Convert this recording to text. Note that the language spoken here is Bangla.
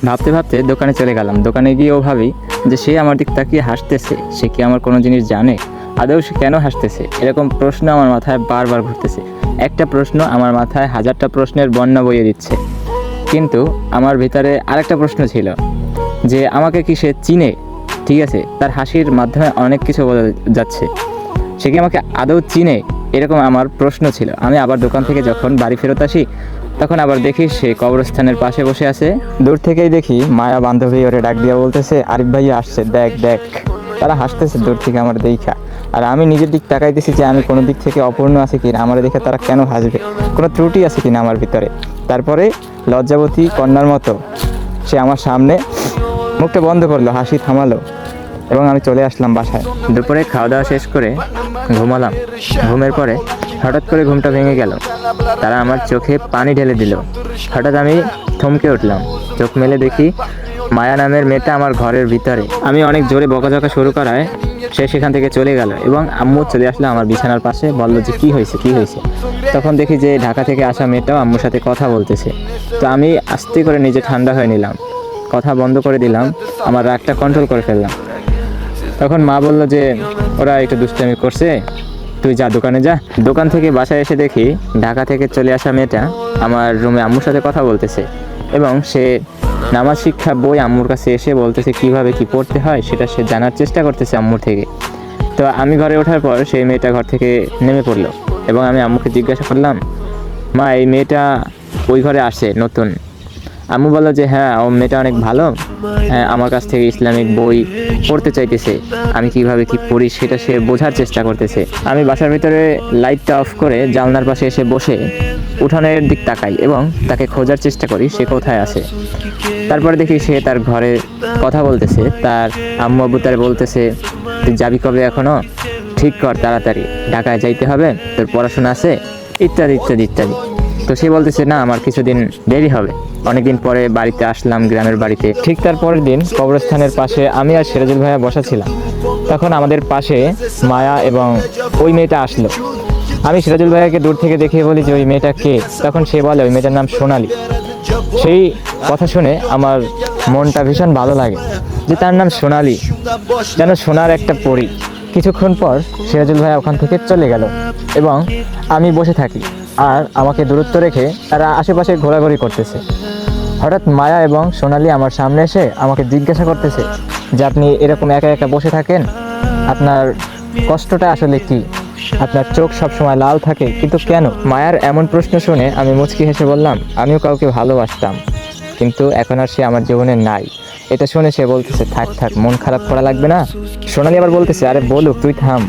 ভাবতে ভাবতে দোকানে চলে গেলাম। দোকানে গিয়ে ও ভাবি যে সে আমার দিক তাকিয়ে হাসতেছে, সে কি আমার কোনো জিনিস জানে? আদৌ সে কেন হাসতেছে? এরকম প্রশ্ন আমার মাথায় বারবার ঘুরতেছে। একটা প্রশ্ন আমার মাথায় হাজারটা প্রশ্নের বন্যা বইয়ে দিচ্ছে। কিন্তু আমার ভিতরে আরেকটা প্রশ্ন ছিল যে আমাকে কি সে চিনে? ঠিক আছে, তার হাসির মাধ্যমে অনেক কিছু বোঝা যাচ্ছে। সে কি আমাকে আদৌ চিনে? এরকম আমার প্রশ্ন ছিল। আমি আবার দোকান থেকে যখন বাড়ি ফেরত আসি তখন আবার দেখি সে কবরস্থানের পাশে বসে আছে। দূর থেকেই দেখি মায়া বান্ধবী ওরে ডাক দিয়া বলতেছে, আরিফ ভাইয়া আসছে, দেখ দেখ। তারা হাসতেছে দূর থেকে আমার দেখা। আর আমি নিজের দিক তাকাইতেছি যে আমি কোনো দিক থেকে অপূর্ণ আছি কিনা, আমার দেখে তারা কেন হাসবে, কোনো ত্রুটি আছে কিনা আমার ভিতরে। তারপরে লজ্জাবতী কন্যার মতো সে আমার সামনে মুখটা বন্ধ করলো, হাসি থামালো এবং আমি চলে আসলাম বাসায়। দুপুরে খাওয়া দাওয়া শেষ করে ঘুমালাম। ঘুমের পরে হঠাৎ করে ঘুমটা ভেঙে গেল। তারা আমার চোখে পানি ঢেলে দিল। হঠাৎ আমি থমকে উঠলাম। চোখ মেলে দেখি মায়া নামের মেয়েটা আমার ঘরের ভিতরে। আমি অনেক জোরে বকাঝকা শুরু করায় সে সেখান থেকে চলে গেল এবং আম্মু চলে আসলো আমার বিছানার পাশে, বলল যে কী হয়েছে কী হয়েছে। তখন দেখি যে ঢাকা থেকে আসা মেয়েটাও আম্মুর সাথে কথা বলতেছে। তো আমি আস্তে করে নিজে ঠান্ডা হয়ে নিলাম, কথা বন্ধ করে দিলাম, আমার রাগটা কন্ট্রোল করে ফেললাম। তখন মা বলল যে ওরা একটু দুষ্টামি করছে, তুই যা দোকানে যা। দোকান থেকে বাসায় এসে দেখি ঢাকা থেকে চলে আসা মেয়েটা আমার রুমে আম্মুর সাথে কথা বলতেছে এবং সে নামাজ শিক্ষা বই আম্মুর কাছে এসে বলতেছে কিভাবে কি পড়তে হয় সেটা সে জানার চেষ্টা করতেছে আম্মুর থেকে। তো আমি ঘরে ওঠার পর সেই মেয়েটা ঘর থেকে নেমে পড়লো এবং আমি আম্মুকে জিজ্ঞাসা করলাম, মা এই মেয়েটা ওই ঘরে আসে নতুন? আম্মু বললো যে হ্যাঁ, ও মেয়েটা অনেক ভালো, হ্যাঁ আমার কাছ থেকে ইসলামিক বই পড়তে চাইতেছে, আমি কিভাবে কি পড়ি সেটা সে বোঝার চেষ্টা করতেছে। আমি বাসার ভিতরে লাইটটা অফ করে জানলার পাশে এসে বসে উঠানের দিক তাকাই এবং তাকে খোঁজার চেষ্টা করি সে কোথায় আছে। তারপরে দেখি সে তার ঘরে কথা বলতেছে, তার আম্মু আব্বু তার বলতেছে, তুই যাবি কবে এখনো? ঠিক কর তাড়াতাড়ি, ঢাকায় যাইতে হবে, তোর পড়াশোনা আছে, ইত্যাদি ইত্যাদি ইত্যাদি। তো সে বলতেছে না, আমার কিছুদিন দেরি হবে। অনেকদিন পরে বাড়িতে আসলাম, গ্রামের বাড়িতে। ঠিক তার পরের দিন কবরস্থানের পাশে আমি আর সিরাজুল ভাইয়া বসা ছিলাম। তখন আমাদের পাশে মায়া এবং ওই মেয়েটা আসলো। আমি সিরাজুল ভাইয়াকে দূর থেকে দেখে বলি যে ওই মেয়েটা কে? তখন সে বলে ওই মেয়েটার নাম সোনালি। সেই কথা শুনে আমার মনটা ভীষণ ভালো লাগে যে তার নাম সোনালি, যেন সোনার একটা পরী। কিছুক্ষণ পর সিরাজুল ভাইয়া ওখান থেকে চলে গেল এবং আমি বসে থাকি আর আমাকে দূরত্ব রেখে তারা আশেপাশে ঘোরাঘুরি করতেছে। হঠাৎ মায়া এবং সোনালি আমার সামনে এসে আমাকে জিজ্ঞাসা করতেছে যে আপনি এরকম একা একা বসে থাকেন, আপনার কষ্টটা আসলে কি? আপনার চোখ সবসময় লাল থাকে কিন্তু কেন? মায়ার এমন প্রশ্ন শুনে আমি মুচকি হেসে বললাম, আমিও কাউকে ভালোবাসতাম কিন্তু এখন আর সে আমার জীবনে নাই। এটা শুনে সে বলতেছে, থাক থাক, মন খারাপ করা লাগবে না। সোনালি আবার বলতেছে, আরে বলুক, তুই থাম।